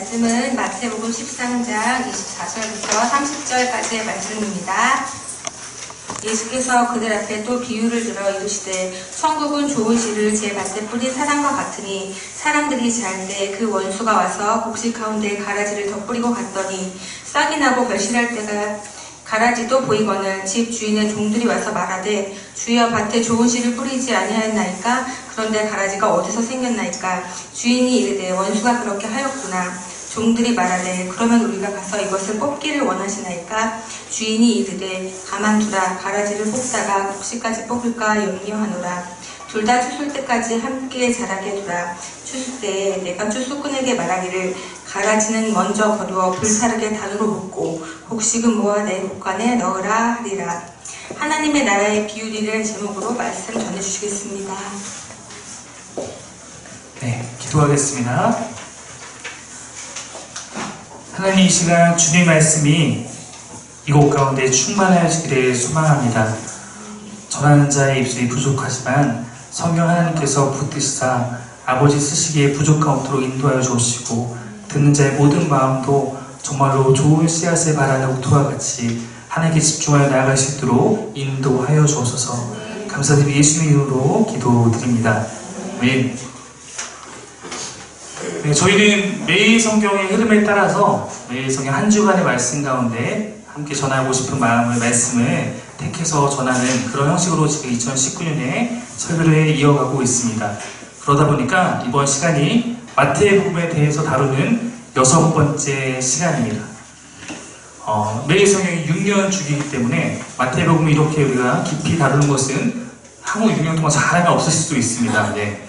말씀은 마태복음 13장 24절부터 30절까지의 말씀입니다. 예수께서 그들 앞에 또 비유를 들어 이르시되 천국은 좋은 씨를 제 밭에 뿌린 사람과 같으니 사람들이 잘 때 그 원수가 와서 곡식 가운데 가라지를 덧뿌리고 갔더니 싹이 나고 결실할 때가 가라지도 보이거늘 집 주인의 종들이 와서 말하되 주여 밭에 좋은 씨를 뿌리지 아니하였나이까? 그런데 가라지가 어디서 생겼나이까? 주인이 이르되 원수가 그렇게 하였구나. 종들이 말하되 그러면 우리가 가서 이것을 뽑기를 원하시나이까? 주인이 이르되 가만두라. 가라지를 뽑다가 곡식까지 뽑을까 염려하노라. 둘 다 추술 때까지 함께 자라게 두라. 추수 때에 내가 추수꾼에게 말하기를 가라지는 먼저 거두어 불사르게 단으로 볶고 곡식은 모아 내 곡간에 넣으라 하리라. 하나님의 나라의 비유리를 제목으로 말씀 전해주시겠습니다. 네, 기도하겠습니다. 하나님, 이 시간 주님 말씀이 이곳 가운데 충만하시기를 소망합니다. 전하는 자의 입술이 부족하지만 성령 하나님께서 붙드시사 아버지 쓰시기에 부족함 없도록 인도하여 주시고 듣는 자의 모든 마음도 정말로 좋은 씨앗을 바라는 옥토와 같이 하나님께 집중하여 나아갈 수 있도록 인도하여 주옵소서. 감사드리며 예수님의 이름으로 기도드립니다. 아멘. 네, 저희는 매일 성경의 흐름에 따라서 매일 성경 한 주간의 말씀 가운데 함께 전하고 싶은 말씀을 택해서 전하는 그런 형식으로 지금 2019년에 설교를 이어가고 있습니다. 그러다 보니까 이번 시간이 마태복음에 대해서 다루는 6번째 시간입니다. 매일 성경이 6년 주기이기 때문에 마태복음을 이렇게 우리가 깊이 다루는 것은 향후 6년 동안 사람이 없으실 수도 있습니다. 네.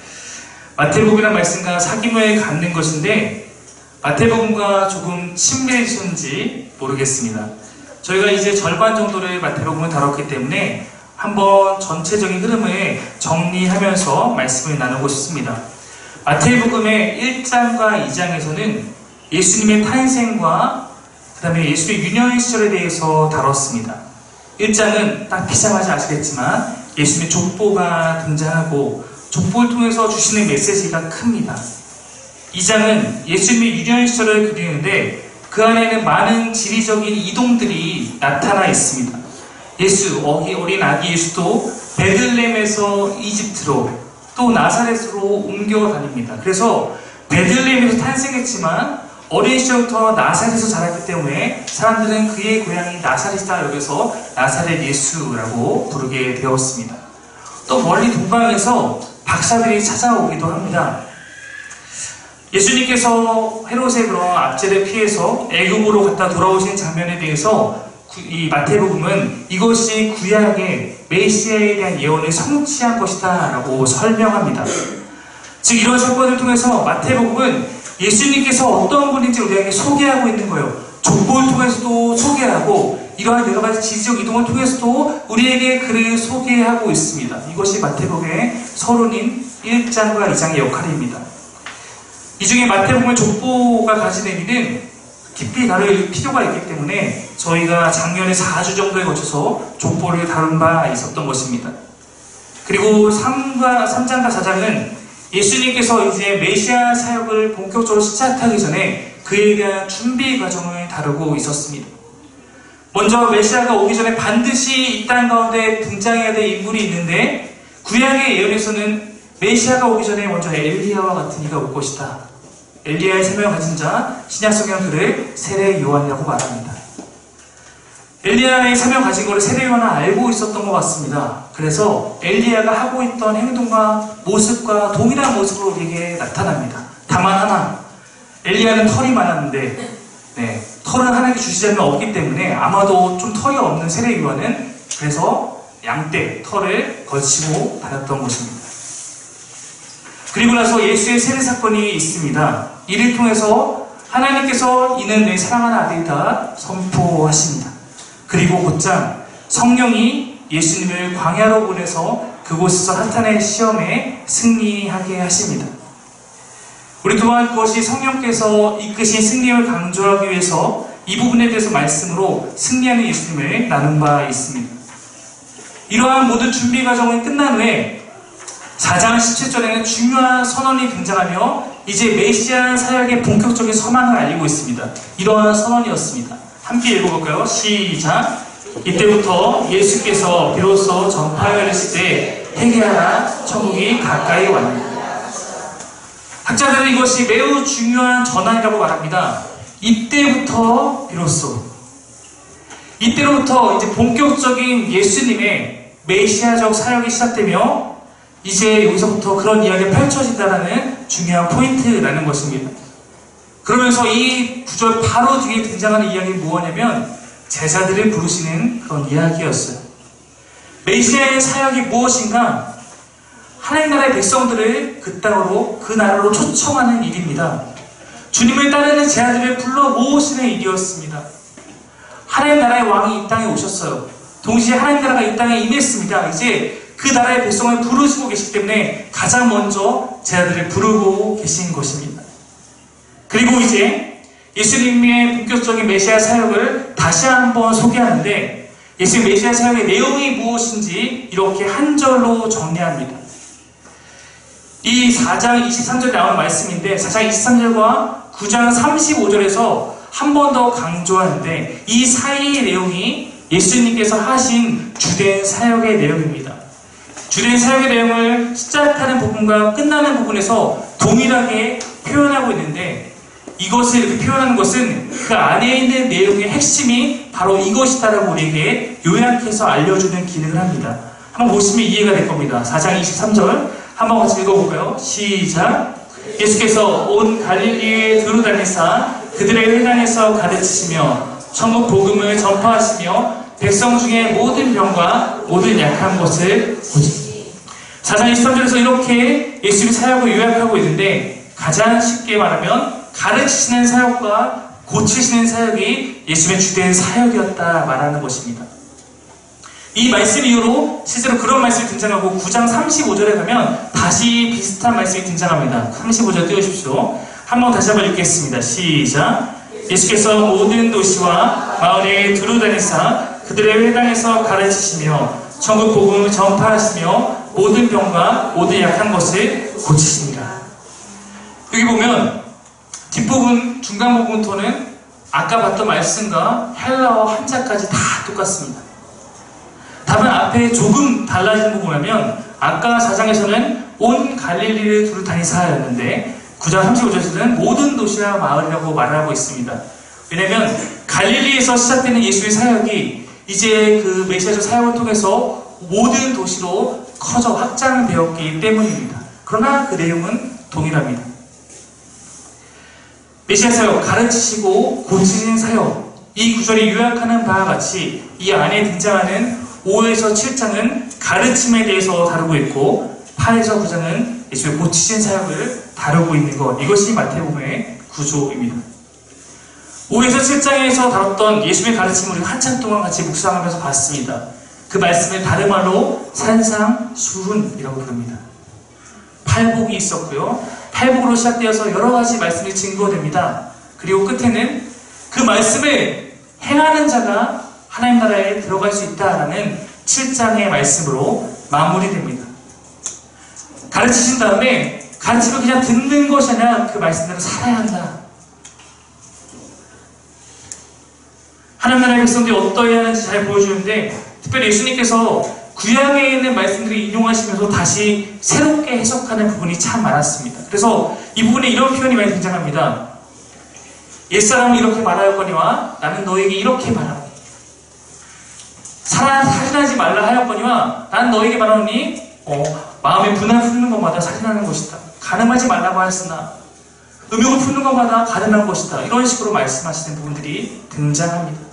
마태복음이란 말씀과 사귐을 갖는 것인데 마태복음과 조금 친밀해지는지 모르겠습니다. 저희가 이제 절반 정도를 마태복음을 다뤘기 때문에 한번 전체적인 흐름을 정리하면서 말씀을 나누고 싶습니다. 마태복음의 1장과 2장에서는 예수님의 탄생과 그 다음에 예수의 유년 시절에 대해서 다뤘습니다. 1장은 딱 피자마자 아시겠지만 예수님의 족보가 등장하고 족보를 통해서 주시는 메시지가 큽니다. 2장은 예수님의 유년 시절을 그리는데 그 안에는 많은 지리적인 이동들이 나타나 있습니다. 어린 아기 예수도 베들레헴에서 이집트로 또 나사렛으로 옮겨 다닙니다. 그래서 베들레헴에서 탄생했지만 어린 시절부터 나사렛에서 자랐기 때문에 사람들은 그의 고향이 나사렛이다 여기서 나사렛 예수라고 부르게 되었습니다. 또 멀리 동방에서 박사들이 찾아오기도 합니다. 예수님께서 헤롯의 그런 압제를 피해서 애굽으로 갔다 돌아오신 장면에 대해서 이 마태복음은 이것이 구약의 메시아에 대한 예언을 성취한 것이다 라고 설명합니다. 즉 이런 사건을 통해서 마태복음은 예수님께서 어떤 분인지 우리에게 소개하고 있는 거예요. 족보를 통해서도 소개하고 이러한 여러 가지 지리적 이동을 통해서도 우리에게 그를 소개하고 있습니다. 이것이 마태복음의 서론인 1장과 2장의 역할입니다. 이 중에 마태복음의 족보가 가진 의미는 깊이 다룰 필요가 있기 때문에 저희가 작년에 4주 정도에 거쳐서 족보를 다룬 바 있었던 것입니다. 그리고 3장과 4장은 예수님께서 이제 메시아 사역을 본격적으로 시작하기 전에 그에 대한 준비 과정을 다루고 있었습니다. 먼저 메시아가 오기 전에 반드시 이 땅 가운데 등장해야 될 인물이 있는데 구약의 예언에서는 메시아가 오기 전에 먼저 엘리야와 같은 이가 올 것이다. 엘리야의 사명을 가진 자, 신약성경 그를 세례 요한이라고 말합니다. 엘리야의 사명을 가진 것을 세례 요한은 알고 있었던 것 같습니다. 그래서 엘리야가 하고 있던 행동과 모습과 동일한 모습으로 우리에게 나타납니다. 다만 하나, 엘리야는 털이 많았는데 털은 하나님께 주시지 않으면 없기 때문에 아마도 좀 털이 없는 세례 요한은 그래서 양떼, 털을 걸치고 다녔던 것입니다. 그리고 나서 예수의 세례 사건이 있습니다. 이를 통해서 하나님께서 이는 내 사랑하는 아들이다 선포하십니다. 그리고 곧장 성령이 예수님을 광야로 보내서 그곳에서 사탄의 시험에 승리하게 하십니다. 우리 또한 그것이 성령께서 이끄신 승리를 강조하기 위해서 이 부분에 대해서 말씀으로 승리하는 예수님을 나눈 바 있습니다. 이러한 모든 준비 과정이 끝난 후에 4장 17절에는 중요한 선언이 등장하며 이제 메시아 사역의 본격적인 선언을 알리고 있습니다. 이러한 선언이었습니다. 함께 읽어볼까요? 시작! 이때부터 예수께서 비로소 전파하여 이르실 때 회개하라, 천국이 가까이 왔느니라. 학자들은 이것이 매우 중요한 전환이라고 말합니다. 이때부터 비로소, 이때로부터 이제 본격적인 예수님의 메시아적 사역이 시작되며 이제 여기서부터 그런 이야기가 펼쳐진다는 중요한 포인트라는 것입니다. 그러면서 이 구절 바로 뒤에 등장하는 이야기는 무엇이냐면 제자들을 부르시는 그런 이야기였어요. 메시아의 사역이 무엇인가? 하나님 나라의 백성들을 그 땅으로, 그 나라로 초청하는 일입니다. 주님을 따르는 제자들을 불러 모으시는 일이었습니다. 하나님 나라의 왕이 이 땅에 오셨어요. 동시에 하나님 나라가 이 땅에 임했습니다. 이제 그 나라의 백성을 부르시고 계시기 때문에 가장 먼저 제자들을 부르고 계신 것입니다. 그리고 이제 예수님의 본격적인 메시아 사역을 다시 한번 소개하는데 예수님 메시아 사역의 내용이 무엇인지 이렇게 한 절로 정리합니다. 이 4장 23절에 나오는 말씀인데 4장 23절과 9장 35절에서 한 번 더 강조하는데 이 사이의 내용이 예수님께서 하신 주된 사역의 내용입니다. 주된 사역의 내용을 시작하는 부분과 끝나는 부분에서 동일하게 표현하고 있는데 이것을 이렇게 표현하는 것은 그 안에 있는 내용의 핵심이 바로 이것이다라고 우리에게 요약해서 알려주는 기능을 합니다. 한번 보시면 이해가 될 겁니다. 4장 23절 한번 같이 읽어볼까요? 시작! 예수께서 온 갈릴리에 두루 다니사 그들의 회당에서 가르치시며 천국 복음을 전파하시며 백성 중에 모든 병과 모든 약한 것을 고치시니 4장 23절에서 이렇게 예수님의 사역을 요약하고 있는데 가장 쉽게 말하면 가르치시는 사역과 고치시는 사역이 예수님의 주된 사역이었다 말하는 것입니다. 이 말씀 이후로 실제로 그런 말씀이 등장하고 9장 35절에 가면 다시 비슷한 말씀이 등장합니다. 35절 띄워주십시오. 한번 다시 한번 읽겠습니다. 시작! 예수께서 모든 도시와 마을에 두루 다니사 그들의 회당에서 가르치시며 천국 복음을 전파하시며 모든 병과 모든 약한 것을 고치십니다. 여기 보면 뒷부분, 중간 부분부터는 아까 봤던 말씀과 헬라어 한자까지 다 똑같습니다. 다만 앞에 조금 달라진 부분이라면 아까 4장에서는 온 갈릴리를 두루 다니사였는데 9장 35절에서는 모든 도시와 마을이라고 말하고 있습니다. 왜냐하면 갈릴리에서 시작되는 예수의 사역이 이제 그 메시아적 사역을 통해서 모든 도시로 커져 확장되었기 때문입니다. 그러나 그 내용은 동일합니다. 메시아 사역, 가르치시고 고치시는 사역, 이 구절이 요약하는 바와 같이 이 안에 등장하는 5에서 7장은 가르침에 대해서 다루고 있고 8에서 9장은 예수의 고치신 사역을 다루고 있는 것, 이것이 마태복음의 구조입니다. 5에서 7장에서 다뤘던 예수의 가르침을 우리가 한참 동안 같이 묵상하면서 봤습니다. 그 말씀을 다른 말로 산상수훈이라고 부릅니다. 팔복이 있었고요. 팔복으로 시작되어서 여러 가지 말씀이 증거됩니다. 그리고 끝에는 그 말씀을 행하는 자가 하나님 나라에 들어갈 수 있다라는 7장의 말씀으로 마무리됩니다. 가르치신 다음에 가르침을 그냥 듣는 것이 아니라 그 말씀대로 살아야 한다. 하나님 나라의 백성들이 어떠해야 하는지 잘 보여주는데 특별히 예수님께서 구약에 있는 말씀들을 인용하시면서 다시 새롭게 해석하는 부분이 참 많았습니다. 그래서 이 부분에 이런 표현이 많이 등장합니다. 옛사람은 이렇게 말하였거니와 나는 너에게 이렇게 말하노니 살인하지 말라 하였거니와 나는 너에게 말하노니 마음에 분을 품는 것마다 살인하는 것이다. 가늠하지 말라고 하였으나 음욕을 품는 것마다 가늠한 것이다. 이런 식으로 말씀하시는 부분들이 등장합니다.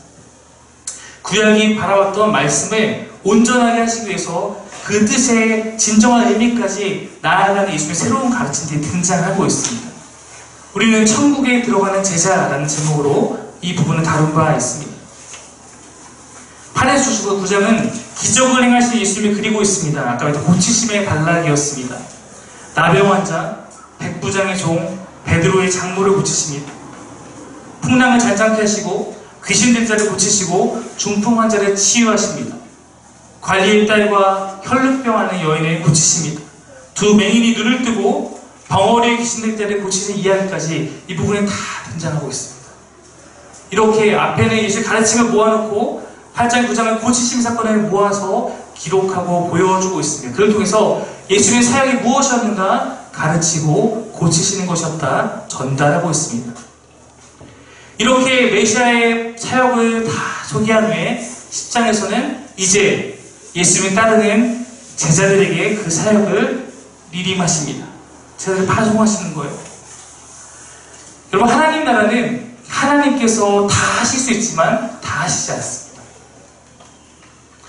구약이 바라왔던 말씀을 온전하게 하시기 위해서 그 뜻의 진정한 의미까지 나아가는 예수의 새로운 가르침들이 등장하고 있습니다. 우리는 천국에 들어가는 제자라는 제목으로 이 부분을 다룬 바 있습니다. 8에서 9장은 기적을 행하신 예수님을 그리고 있습니다. 아까 말했던 고치심의 단락이었습니다. 나병 환자, 백부장의 종, 베드로의 장모를 고치십니다. 풍랑을 잔잔케 하시고 귀신된 자를 고치시고 중풍 환자를 치유하십니다. 관리의 딸과 혈루병 하는 여인을 고치십니다. 두 맹인이 눈을 뜨고 벙어리에 귀신들 때를 고치는 이야기까지 이 부분에 다 등장하고 있습니다. 이렇게 앞에는 예수의 가르침을 모아놓고 8장, 9장을 고치심 사건을 모아서 기록하고 보여주고 있습니다. 그를 통해서 예수님의 사역이 무엇이었는가 가르치고 고치시는 것이었다 전달하고 있습니다. 이렇게 메시아의 사역을 다 소개한 후에 10장에서는 이제 예수님을 따르는 제자들에게 그 사역을 리림하십니다. 제자들을 파송하시는 거예요. 여러분, 하나님 나라는 하나님께서 다 하실 수 있지만 다 하시지 않습니다.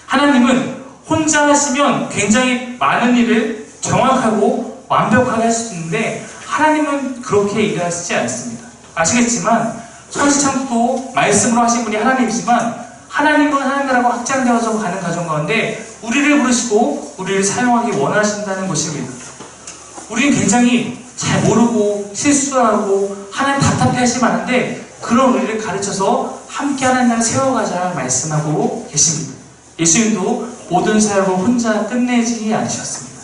하나님은 혼자 하시면 굉장히 많은 일을 정확하고 완벽하게 할 수 있는데 하나님은 그렇게 일하시지 않습니다. 아시겠지만 천지창조도 말씀으로 하신 분이 하나님이지만 하나님은 하나님 나라가 확장되어서 가는 과정 가운데 우리를 부르시고 우리를 사용하기 원하신다는 것입니다. 우리는 굉장히 잘 모르고 실수하고 하나님 답답해 하시면 하는데 그런 우리를 가르쳐서 함께 하나님 나라를 세워가자 말씀하고 계십니다. 예수님도 모든 사역을 혼자 끝내지 않으셨습니다.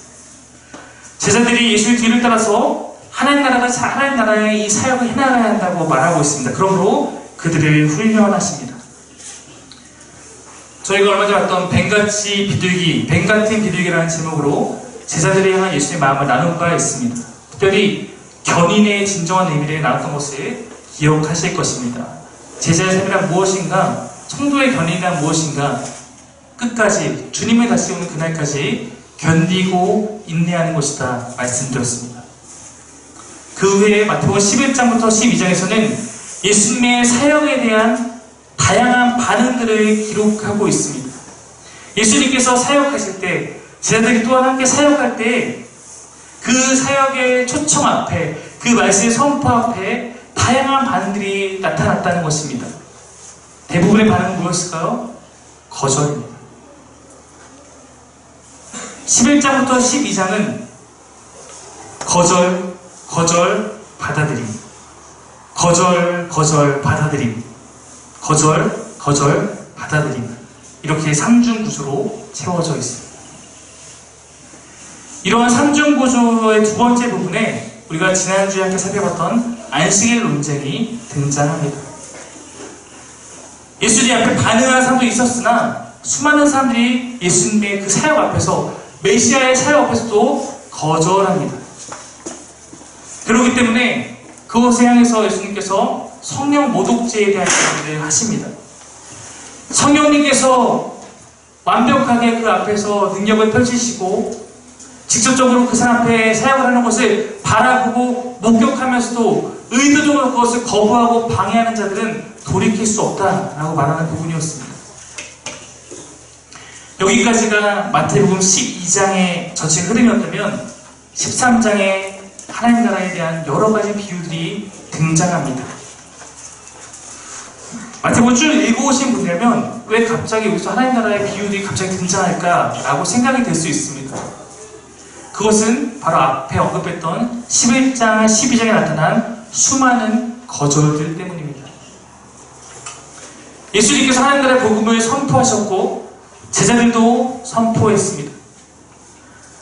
제자들이 예수의 뒤를 따라서 하나님 나라의 이 사역을 해나가야 한다고 말하고 있습니다. 그러므로 그들을 훈련하십니다. 저희가 얼마 전에 봤던 뱀같이 비둘기, 뱀같은 비둘기라는 제목으로 제자들이 향한 예수님의 마음을 나눈 바 있습니다. 특별히 견인의 진정한 의미를 나눴던 것을 기억하실 것입니다. 제자의 삶이란 무엇인가? 성도의 견인이란 무엇인가? 끝까지 주님을 다시 오는 그날까지 견디고 인내하는 것이다 말씀드렸습니다. 그 후에 마태복음 11장부터 12장에서는 예수님의 사역에 대한 다양한 반응들을 기록하고 있습니다. 예수님께서 사역하실 때 제자들이 또한 함께 사역할 때 그 사역의 초청 앞에 그 말씀의 선포 앞에 다양한 반응들이 나타났다는 것입니다. 대부분의 반응은 무엇일까요? 거절입니다. 11장부터 12장은 거절, 받아들임. 거절, 받아들임. 거절, 받아들임. 이렇게 3중 구조로 채워져 있습니다. 이러한 3중 구조의 두 번째 부분에 우리가 지난주에 함께 살펴봤던 안식일 논쟁이 등장합니다. 예수님 앞에 반응하는 사람도 있었으나 수많은 사람들이 예수님의 그 사역 앞에서 메시아의 사역 앞에서도 거절합니다. 그렇기 때문에 그것을 향해서 예수님께서 성령 모독죄에 대한 이야기를 하십니다. 성령님께서 완벽하게 그 앞에서 능력을 펼치시고 직접적으로 그 사람 앞에 사역을 하는 것을 바라보고 목격하면서도 의도적으로 그것을 거부하고 방해하는 자들은 돌이킬 수 없다라고 말하는 부분이었습니다. 여기까지가 마태복음 12장의 전체 흐름이었다면 13장에 하나님 나라에 대한 여러 가지 비유들이 등장합니다. 마태복음 쭉 읽어오신 분이라면 왜 갑자기 여기서 하나님 나라의 비유들이 갑자기 등장할까라고 생각이 될 수 있습니다. 그것은 바로 앞에 언급했던 11장, 12장에 나타난 수많은 거절들 때문입니다. 예수님께서 하나님 나라의 복음을 선포하셨고 제자들도 선포했습니다.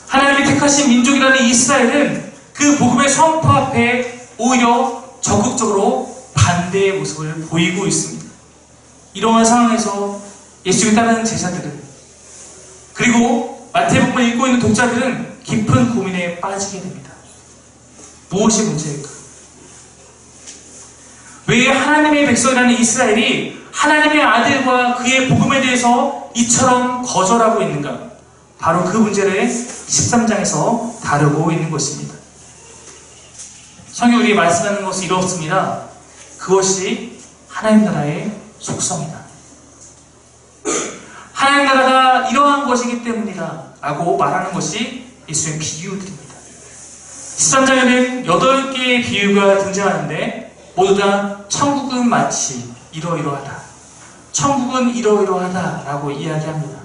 하나님이 택하신 민족이라는 이스라엘은 그 복음의 선포 앞에 오히려 적극적으로 반대의 모습을 보이고 있습니다. 이러한 상황에서 예수를 따르는 제자들은 그리고 마태복음을 읽고 있는 독자들은 깊은 고민에 빠지게 됩니다. 무엇이 문제일까? 왜 하나님의 백성이라는 이스라엘이 하나님의 아들과 그의 복음에 대해서 이처럼 거절하고 있는가? 바로 그 문제를 13장에서 다루고 있는 것입니다. 성경이 말씀하는 것이 이렇습니다. 그것이 하나님 나라의 속성이다. 하나님 나라가 이러한 것이기 때문이다 라고 말하는 것이 예수의 비유들입니다. 13장에는 8개의 비유가 등장하는데 모두 다 천국은 마치 이러이러하다. 천국은 이러이러하다 라고 이야기합니다.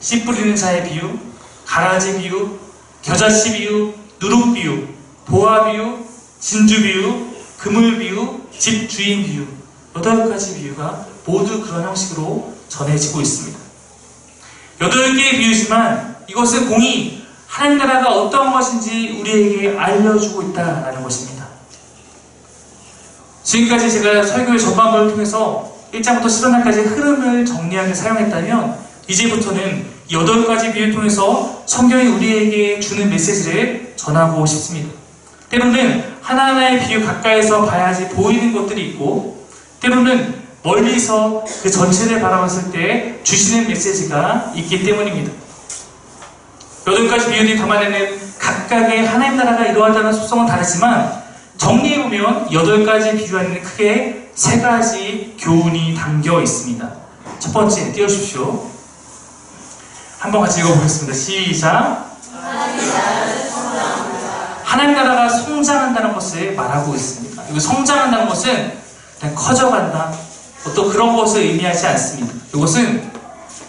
씨 뿌리는 자의 비유, 가라지 비유, 겨자씨 비유, 누룩 비유, 보화 비유, 진주 비유, 그물 비유, 집 주인 비유 8가지 비유가 모두 그런 형식으로 전해지고 있습니다. 8개의 비유지만 이것은 공이 하나님 나라가 어떤 것인지 우리에게 알려주고 있다라는 것입니다. 지금까지 제가 설교의 전반부를 통해서 1장부터 10장까지 흐름을 정리하게 사용했다면 이제부터는 8가지 비유를 통해서 성경이 우리에게 주는 메시지를 전하고 싶습니다. 때로는 하나하나의 비유 가까이서 봐야지 보이는 것들이 있고 때로는 멀리서 그 전체를 바라봤을 때 주시는 메시지가 있기 때문입니다. 8가지 비유들이 담아내는 각각의 하나님 나라가 이루어진다는 속성은 다르지만 정리해보면 8가지 비유 안에는 크게 3가지 교훈이 담겨 있습니다. 첫 번째, 띄워주십시오. 한번 같이 읽어보겠습니다. 시작. 하나님 나라가 성장한다는 것을 말하고 있습니다. 이거 성장한다는 것은 그냥 커져간다, 또 그런 것을 의미하지 않습니다. 이것은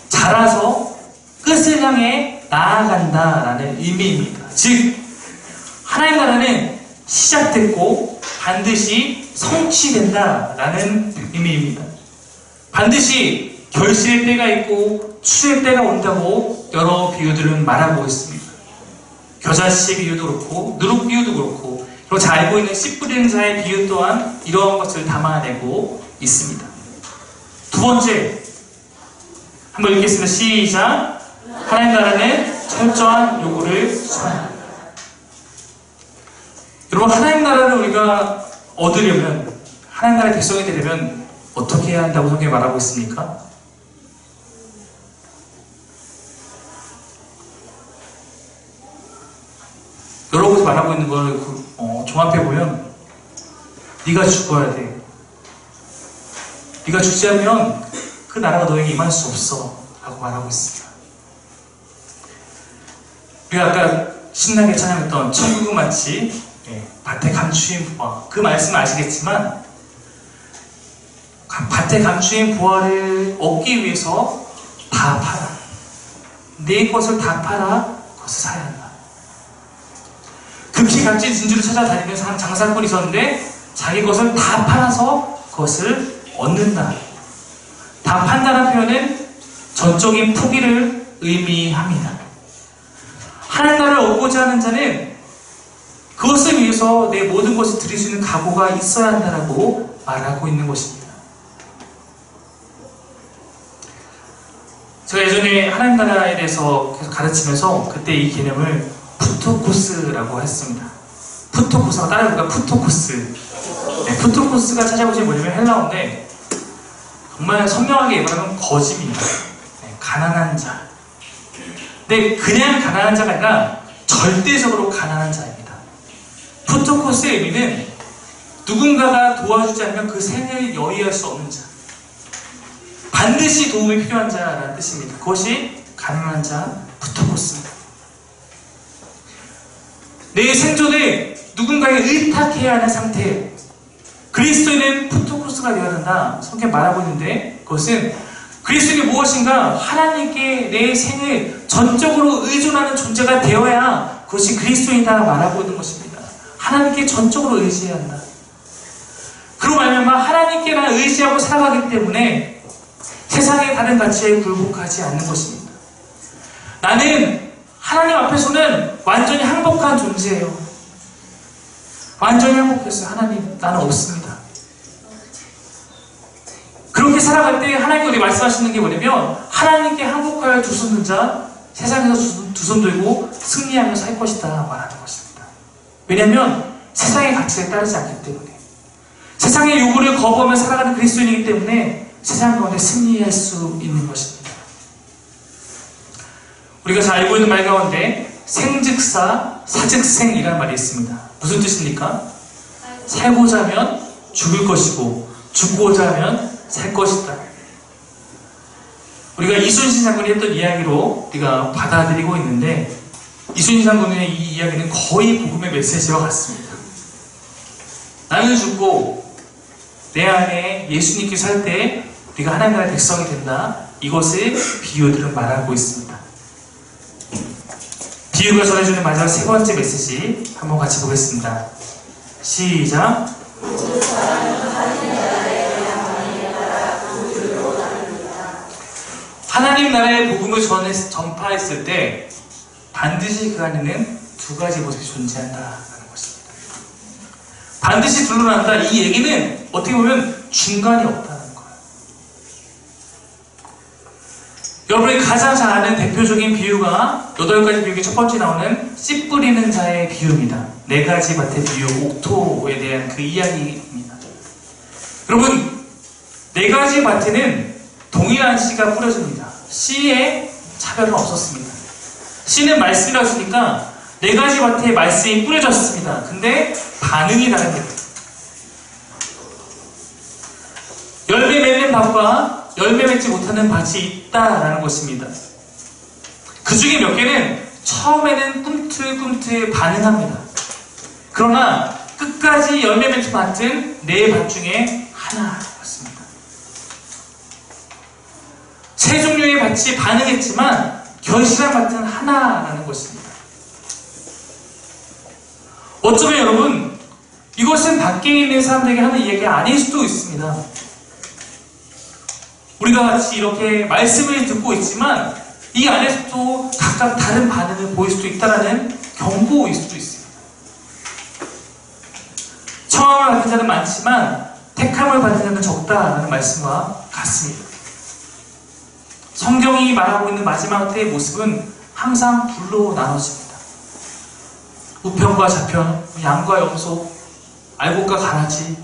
자라서 끝을 향해 나아간다라는 의미입니다. 즉, 하나님 나라는 시작됐고 반드시 성취된다라는 의미입니다. 반드시 결실의 때가 있고 추수의 때가 온다고 여러 비유들은 말하고 있습니다. 겨자씨의 비유도 그렇고 누룩 비유도 그렇고 그리고 잘 알고 있는 씨 뿌리는 자의 비유 또한 이러한 것을 담아내고 있습니다. 두 번째, 한번 읽겠습니다. 시작. 하나님 나라는 철저한 요구를 수반합니다. 여러분, 하나님 나라를 우리가 얻으려면, 하나님 나라의 백성이 되려면 어떻게 해야 한다고 성경이 말하고 있습니까? 여러 곳에 말하고 있는 걸 종합해보면 네가 죽어야 돼. 네가 죽지 않으면 그 나라가 너에게 임할 수 없어 라고 말하고 있습니다. 우리가 아까 신나게 찬양했던 천국은 마치 밭에 감추인 부화, 그 말씀을 아시겠지만 밭에 감추인 부화를 얻기 위해서 다 팔아, 내 것을 다 팔아 그것을 사야 한다. 극히 값진 진주를 찾아다니면서 한 장사꾼이 있었는데 자기 것을 다 팔아서 그것을 얻는다. 다 판다는 표현은 전적인 포기를 의미합니다. 하나님 나라를 얻고자 하는 자는 그것을 위해서 내 모든 것을 드릴 수 있는 각오가 있어야 한다라고 말하고 있는 것입니다. 제가 예전에 하나님 나라에 대해서 계속 가르치면서 그때 이 개념을 푸토코스라고 했습니다. 푸토코스가 따라해볼까? 푸토코스. 푸토코스가 찾아보시면 뭐냐면 헬라어인데 정말 선명하게 말하면 거짓입니다. 가난한 자. 근데 그냥 가난한 자가 아니라 절대적으로 가난한 자입니다. 푸토코스의 의미는 누군가가 도와주지 않으면 그 생을 여의할 수 없는 자. 반드시 도움이 필요한 자라는 뜻입니다. 그것이 가난한 자, 푸토코스입니다. 내 생존을 누군가에 의탁해야 하는 상태. 그리스도인은 푸토코스가 되어야 한다. 성경 말하고 있는데 그것은 그리스도인이 무엇인가 하나님께 내 생을 전적으로 의존하는 존재가 되어야 그것이 그리스도인이다 말하고 있는 것입니다. 하나님께 전적으로 의지해야 한다. 그로 말미암아 하나님께만 의지하고 살아가기 때문에 세상의 다른 가치에 굴복하지 않는 것입니다. 나는 하나님 앞에서는 완전히 행복한 존재예요. 완전히 행복했어요. 하나님, 나는 없습니다. 그렇게 살아갈 때 하나님께 우리 말씀하시는 게 뭐냐면 하나님께 항복하여 두 손 든 자 세상에서 두 손 들고 승리하며 살 것이다 말하는 것입니다. 왜냐하면 세상의 가치에 따르지 않기 때문에 세상의 요구를 거부하며 살아가는 그리스도인이기 때문에 세상 가운데 승리할 수 있는 것입니다. 우리가 잘 알고 있는 말 가운데 생즉사 사즉생이라는 말이 있습니다. 무슨 뜻입니까? 살고자 하면 죽을 것이고 죽고자 하면 살 것이다. 우리가 이순신 장군이 했던 이야기로 우리가 받아들이고 있는데 이순신 장군의 이 이야기는 거의 복음의 메시지와 같습니다. 나는 죽고 내 안에 예수님께 살 때 우리가 하나님 나라의 백성이 된다. 이것을 비유들은 말하고 있습니다. 비유가 전해주는 마지막 세 번째 메시지 한번 같이 보겠습니다. 시작. 하나님 나라의 복음을 전파했을 때 반드시 그 안에는 두 가지 모습이 존재한다라는 것입니다. 반드시 둘러난다. 이 얘기는 어떻게 보면 중간이 없다는 거예요. 여러분이 가장 잘 아는 대표적인 비유가 8가지 비유 중에 첫 번째 나오는 씨 뿌리는 자의 비유입니다. 4가지 밭의 비유, 옥토에 대한 그 이야기입니다. 여러분, 4가지 밭에는 동일한 씨가 뿌려집니다. 씨에 차별은 없었습니다. 씨는 말씀이라고 했으니까 4가지 밭에 말씀이 뿌려졌습니다. 근데 반응이 다릅니다. 열매 맺는 밭과 열매 맺지 못하는 밭이 있다라는 것입니다. 그 중에 몇 개는 처음에는 꿈틀꿈틀 반응합니다. 그러나 끝까지 열매 맺는 밭은 4밭 중에 하나였습니다. 세 종류의 밭이 반응했지만 결실한 밭은 하나라는 것입니다. 어쩌면 여러분, 이것은 밖에 있는 사람들에게 하는 이야기가 아닐 수도 있습니다. 우리가 같이 이렇게 말씀을 듣고 있지만 이 안에서도 각각 다른 반응을 보일 수도 있다는 경고일 수도 있습니다. 청함을 받은 자는 많지만 택함을 받은 자는 적다라는 말씀과 같습니다. 성경이 말하고 있는 마지막 때의 모습은 항상 둘로 나눠집니다. 우편과 좌편, 양과 염소, 알곡과 가라지.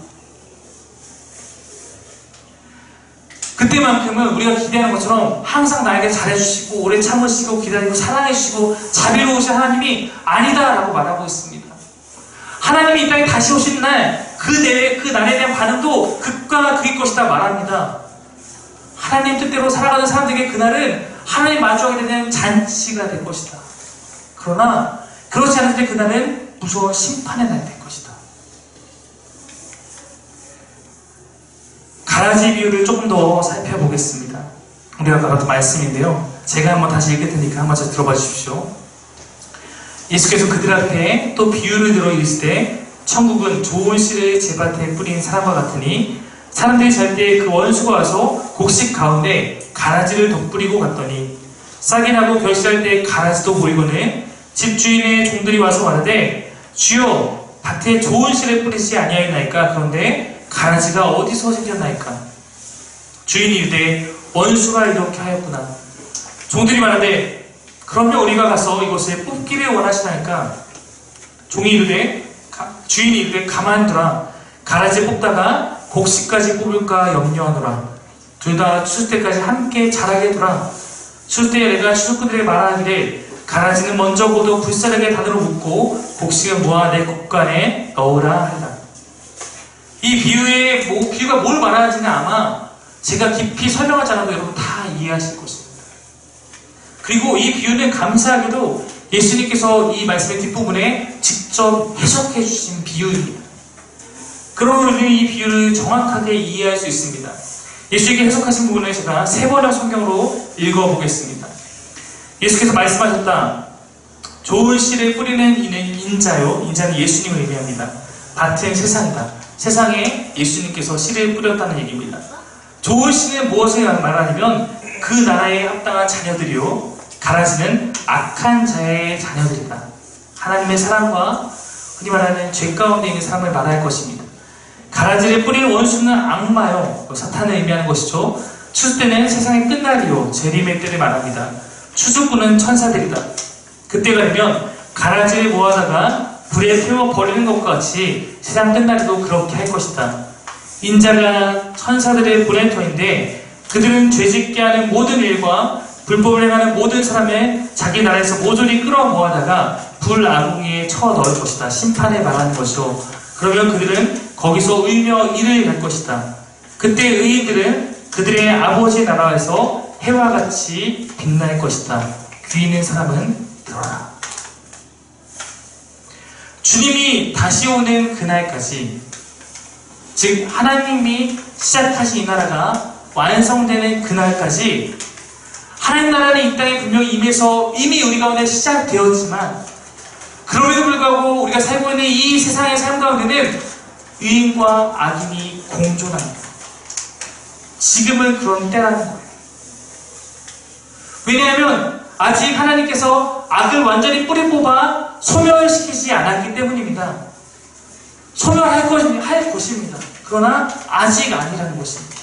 그때만큼은 우리가 기대하는 것처럼 항상 나에게 잘해주시고 오래 참으시고 기다리고 사랑해주시고 자비로우신 하나님이 아니다라고 말하고 있습니다. 하나님이 이 땅에 다시 오신 날 그 날에 대한 반응도 극과 극일 것이다 말합니다. 하나님 뜻대로 살아가는 사람들에게 그날은 하나님 마주하게 되는 잔치가 될 것이다. 그러나 그렇지 않을 때 그날은 무서운 심판의 날이 될 것이다. 가라지 비유를 조금 더 살펴보겠습니다. 우리가 아까 봤던 말씀인데요. 제가 한번 다시 읽을 테니까 한번 잘 들어봐 주십시오. 예수께서 그들 앞에 또 비유를 들어 이르실 때 천국은 좋은 씨를 제 밭에 뿌린 사람과 같으니 사람들이 잘 때 그 원수가 와서 곡식 가운데 가라지를 덧뿌리고 갔더니 싹이 나고 결실할 때 가라지도 보이거늘 집주인의 종들이 와서 말하되 주여 밭에 좋은 씨를 뿌리지 아니하였나이까. 그런데 가라지가 어디서 생겼나이까. 주인이 이르되 원수가 이렇게 하였구나. 종들이 말하되 그러면 우리가 가서 이것을 뽑기를 원하시나이까. 주인이 이르되 가만두라. 가라지 뽑다가 곡식까지 뽑을까 염려하노라. 둘 다 추수 때까지 함께 자라게 두라. 추수 때에 내가 추수꾼들에게 말하기를 가라지는 먼저 고도 불사르게 단으로 묶고 곡식을 모아 내 곡간에 넣으라 하리라. 이 비유가 뭘 말하는지는 아마 제가 깊이 설명하지 않아도 여러분 다 이해하실 것입니다. 그리고 이 비유는 감사하게도 예수님께서 이 말씀의 뒷부분에 직접 해석해 주신 비유입니다. 그러므로 이 비유를 정확하게 이해할 수 있습니다. 예수님께 해석하신 부분을 제가 3번의 성경으로 읽어보겠습니다. 예수께서 말씀하셨다. 좋은 씨를 뿌리는 이는 인자요. 인자는 예수님을 의미합니다. 밭은 세상이다. 세상에 예수님께서 씨를 뿌렸다는 얘기입니다. 좋은 씨는 무엇을 말하냐면 그 나라에 합당한 자녀들이요. 가라지는 악한 자의 자녀들이다. 하나님의 사랑과 흔히 말하는 죄 가운데 있는 사람을 말할 것입니다. 가라지를 뿌리는 원수는 악마요. 사탄을 의미하는 것이죠. 추수 때는 세상의 끝날이요. 재림의 때를 말합니다. 추수꾼은 천사들이다. 그때가 되면 가라지를 모아다가 불에 태워 버리는 것과 같이 세상 끝날에도 그렇게 할 것이다. 인자가 천사들의 보냄터인데 그들은 죄짓게 하는 모든 일과 불법을 행하는 모든 사람의 자기 나라에서 모조리 끌어모아다가 불 아궁이에 쳐 넣을 것이다. 심판에 말하는 것이요. 그러면 그들은 거기서 울며 이를 갈 것이다. 그때 의인들은 그들의 아버지의 나라에서 해와 같이 빛날 것이다. 귀 있는 사람은 들어라. 주님이 다시 오는 그날까지, 즉 하나님이 시작하신 이 나라가 완성되는 그날까지 하나님 나라는 이 땅에 분명히 임해서 이미 우리 가운데 시작되었지만 그럼에도 불구하고 우리가 살고 있는 이 세상의 삶 가운데는 의인과 악인이 공존합니다. 지금은 그런 때라는 거예요. 왜냐하면 아직 하나님께서 악을 완전히 뿌리 뽑아 소멸시키지 않았기 때문입니다. 소멸할 것입니다. 그러나 아직 아니라는 것입니다.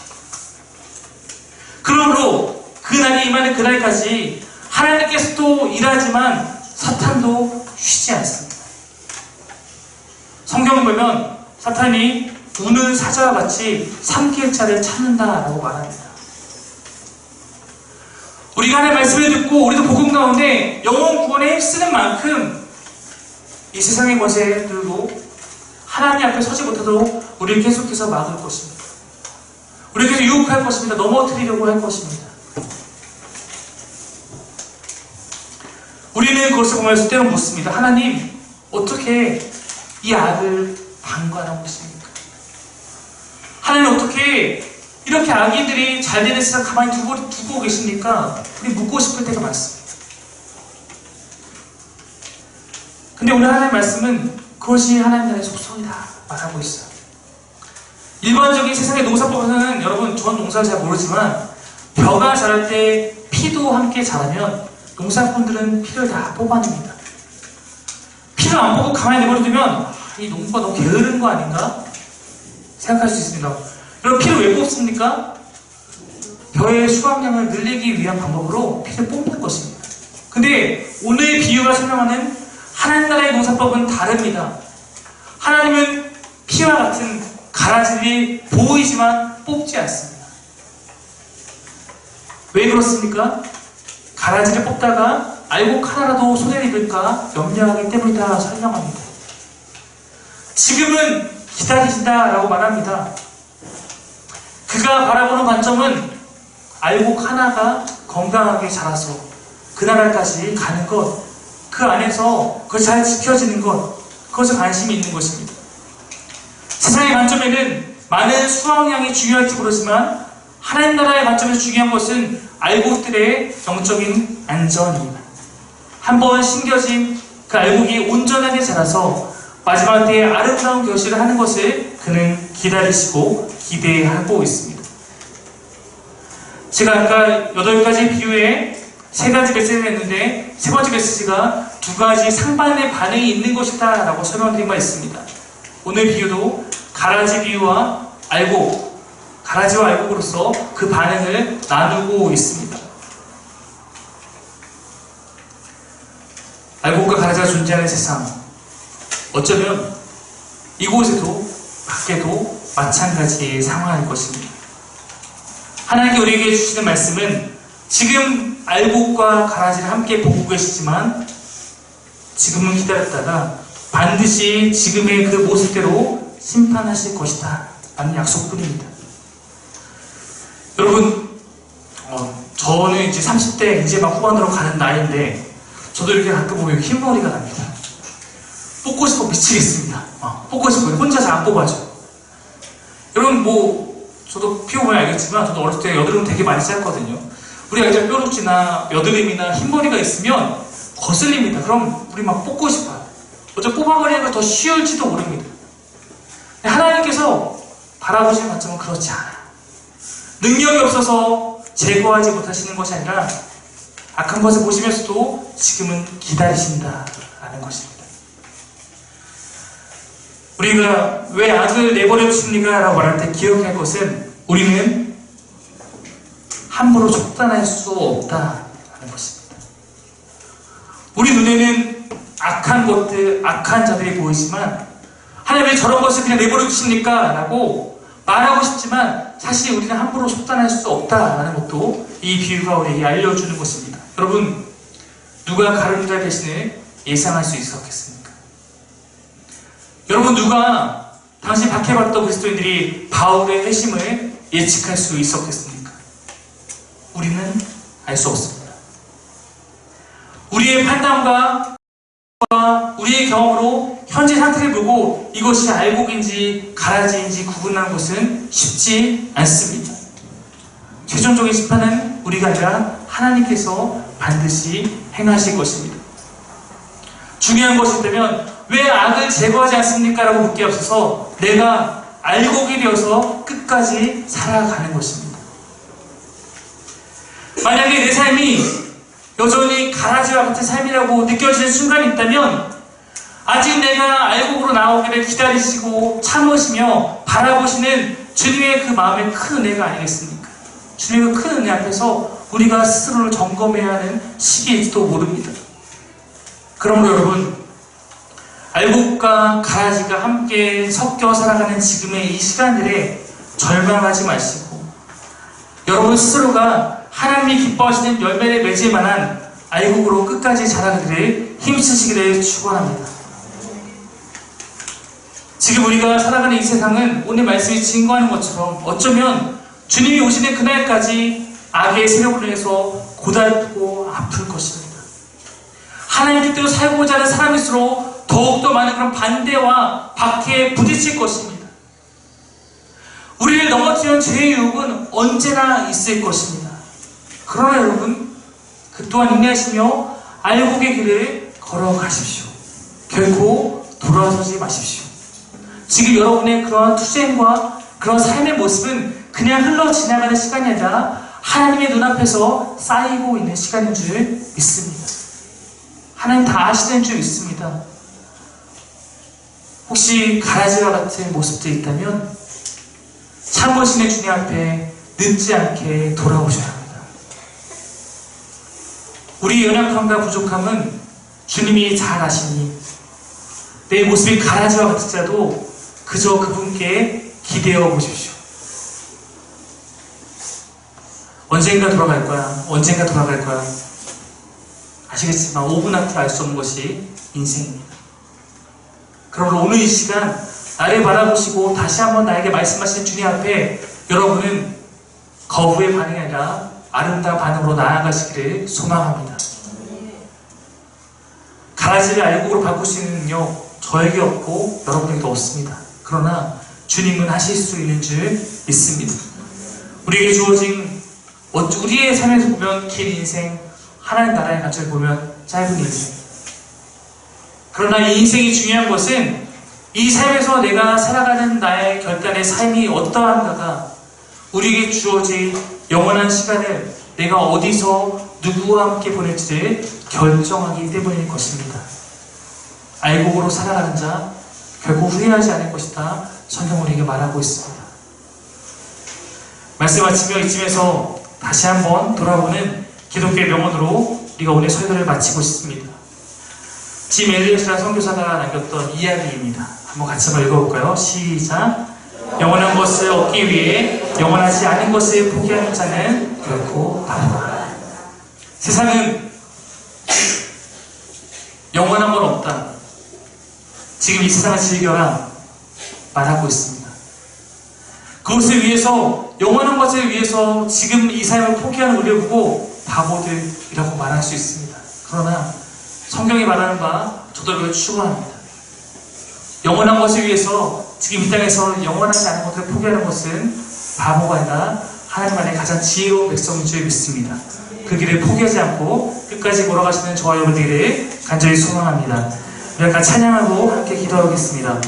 그러므로 그날이 임하는 그날까지 하나님께서도 일하지만 사탄도 쉬지 않습니다. 성경을 보면 사탄이 우는 사자와 같이 삼킬 자를 찾는다라고 말합니다. 우리가 하나님의 말씀을 듣고 우리도 복음 가운데 영혼 구원에 힘쓰는 만큼 이 세상의 권세들도 하나님 앞에 서지 못하도록 우리를 계속해서 막을 것입니다. 우리를 계속 유혹할 것입니다. 넘어뜨리려고 할 것입니다. 우리는 그것을 보면서 때로 묻습니다. 하나님, 어떻게 이 악을 방관하고 있습니까? 하나님, 어떻게 이렇게 악인들이 잘 되는 세상 가만히 두고 계십니까? 우리 묻고 싶을 때가 많습니다. 근데 오늘 하나님의 말씀은 그것이 하나님 나라의 속성이다 말하고 있어요. 일반적인 세상의 농사법에서는 여러분, 전 농사를 잘 모르지만 벼가 자랄 때 피도 함께 자라면 농사꾼들은 피를 다 뽑아냅니다. 피를 안 뽑고 가만히 내버려두면 이 농부가 너무 게으른 거 아닌가 생각할 수 있습니다. 여러분, 피를 왜 뽑습니까? 벼의 수확량을 늘리기 위한 방법으로 피를 뽑는 것입니다. 근데 오늘 비유가 설명하는 하나님 나라의 농사법은 다릅니다. 하나님은 피와 같은 가라지들이 보이지만 뽑지 않습니다. 왜 그렇습니까? 가라지를 뽑다가 알곡 하나라도 손해를 입을까 염려하기 때문이다 설명합니다. 지금은 기다리신다라고 말합니다. 그가 바라보는 관점은 알곡 하나가 건강하게 자라서 그 나라까지 가는 것, 그 안에서 그것이 잘 지켜지는 것, 그것에 관심이 있는 것입니다. 세상의 관점에는 많은 수확량이 중요할지 모르지만 하나님 나라의 관점에서 중요한 것은 알곡들의 영적인 안전입니다. 한번 심겨진 그 알곡이 온전하게 자라서 마지막 때에 아름다운 결실을 하는 것을 그는 기다리시고 기대하고 있습니다. 제가 아까 8가지 비유에 3가지 메시지를 했는데 세 번째 메시지가 2가지 상반의 반응이 있는 것이다 라고 설명드린 바 있습니다. 오늘 비유도 가라지 비유와 알곡, 가라지와 알곡으로서 그 반응을 나누고 있습니다. 알곡과 가라지가 존재하는 세상, 어쩌면 이곳에도 밖에도 마찬가지의 상황일 것입니다. 하나님께 우리에게 주시는 말씀은 지금 알곡과 가라지를 함께 보고 계시지만 지금은 기다렸다가 반드시 지금의 그 모습대로 심판하실 것이다 라는 약속뿐입니다. 여러분, 저는 이제 30대 이제 막 후반으로 가는 나이인데 저도 이렇게 가끔 보면 흰머리가 납니다. 뽑고 싶어 미치겠습니다. 뽑고 싶어요. 혼자 잘 안 뽑아줘. 여러분, 저도 피부보면 알겠지만 저도 어렸을 때 여드름 되게 많이 쌓였거든요. 우리가 이제 뾰루지나 여드름이나 흰머리가 있으면 거슬립니다. 그럼 우리 막 뽑고 싶어요. 어째 뽑아버리는 게 더 쉬울지도 모릅니다. 하나님께서 바라보시는 관점은 그렇지 않아요. 능력이 없어서 제거하지 못하시는 것이 아니라 악한 것을 보시면서도 지금은 기다리신다라는 것입니다. 우리가 왜 악을 내버려 두십니까? 라고 말할 때 기억할 것은 우리는 함부로 촉단할 수 없다라는 것입니다. 우리 눈에는 악한 것들, 악한 자들이 보이지만 하나님 왜 저런 것을 그냥 내버려 두십니까? 라고 말하고 싶지만 사실 우리는 함부로 촉단할 수 없다라는 것도 이 비유가 우리에게 알려주는 것입니다. 여러분, 누가 가룟유다 대신을 예상할 수 있었겠습니까? 여러분, 누가 당시 박해받던 그리스도인들이 바울의 회심을 예측할 수 있었겠습니까? 우리는 알 수 없습니다. 우리의 판단과 우리의 경험으로 현재 상태를 보고 이것이 알곡인지 가라지인지 구분하는 것은 쉽지 않습니다. 최종적인 심판은 우리가 아니라 하나님께서 반드시 행하실 것입니다. 중요한 것이 있다면 왜 악을 제거하지 않습니까? 라고 묻기 앞서서 내가 알곡이 되어서 끝까지 살아가는 것입니다. 만약에 내 삶이 여전히 가라지와 같은 삶이라고 느껴지는 순간이 있다면 아직 내가 알곡으로 나오기를 기다리시고 참으시며 바라보시는 주님의 그 마음의 큰 은혜가 아니겠습니까? 주님의 큰 은혜 앞에서 우리가 스스로를 점검해야 하는 시기일지도 모릅니다. 그러므로 여러분, 알곡과 가라지가 함께 섞여 살아가는 지금의 이 시간들에 절망하지 마시고 여러분 스스로가 하나님이 기뻐하시는 열매를 맺을 만한 알곡으로 끝까지 자라기를 힘쓰시기를 축원합니다. 지금 우리가 살아가는 이 세상은 오늘 말씀이 증거하는 것처럼 어쩌면 주님이 오시는 그날까지 악의 세력으로 인해서 고달프고 아플 것입니다. 하나님 뜻대로 살고자 하는 사람일수록 더욱더 많은 그런 반대와 박해에 부딪힐 것입니다. 우리를 넘어뜨리는 죄의 유혹은 언제나 있을 것입니다. 그러나 여러분, 그 또한 인내하시며 알곡의 길을 걸어가십시오. 결코 돌아서지 마십시오. 지금 여러분의 그러한 투쟁과 그런 삶의 모습은 그냥 흘러 지나가는 시간이 아니라 하나님의 눈앞에서 쌓이고 있는 시간인 줄 믿습니다. 하나님 다 아시는 줄 믿습니다. 혹시 가라지와 같은 모습들이 있다면 참으시는 주님 앞에 늦지 않게 돌아오셔야 합니다. 우리 연약함과 부족함은 주님이 잘 아시니 내 모습이 가라지와 같을지라도 그저 그분께 기대어 보십시오. 언젠가 돌아갈 거야. 언젠가 돌아갈 거야. 아시겠지만 5분 앞을 알 수 없는 것이 인생입니다. 그러므로 오늘 이 시간 나를 바라보시고 다시 한번 나에게 말씀하시는 주님 앞에 여러분은 거부의 반응이 아니라 아름다운 반응으로 나아가시기를 소망합니다. 가라지를 알곡으로 바꿀 수 있는 능력 저에게 없고 여러분에게도 없습니다. 그러나 주님은 하실 수 있는 줄 믿습니다. 우리에게 주어진 우리의 삶에서 보면 긴 인생, 하나님 나라의 관점을 보면 짧은 인생. 그러나 이 인생이 중요한 것은 이 삶에서 내가 살아가는 나의 결단의 삶이 어떠한가가 우리에게 주어진 영원한 시간을 내가 어디서 누구와 함께 보낼지를 결정하기 때문일 것입니다. 알곡으로 살아가는 자 결국 후회하지 않을 것이다. 성경 우리에게 말하고 있습니다. 말씀 마치며 이쯤에서 다시 한번 돌아보는 기독교의 명언으로 우리가 오늘 설교를 마치고 있습니다. 짐 엘리엇이라는 선교사가 남겼던 이야기입니다. 한번 같이 한번 읽어볼까요? 시작. 영원한 것을 얻기 위해 영원하지 않은 것을 포기하는 자는 결코 바보다. 세상은 영원한 건 없다. 지금 이 세상을 즐겨라 말하고 있습니다. 그것을 위해서 영원한 것을 위해서 지금 이 삶을 포기하는 우리를 보고 바보들이라고 말할 수 있습니다. 그러나 성경이 말하는 바 저도 그걸 추구합니다. 영원한 것을 위해서 지금 이 땅에서 영원하지 않은 것을 포기하는 것은 바보가 아니라 하나님 안에 가장 지혜로운 백성인 줄 믿습니다. 그 길을 포기하지 않고 끝까지 걸어가시는 저와 여러분들을 간절히 소망합니다. 우리 아까 찬양하고 함께 기도하겠습니다.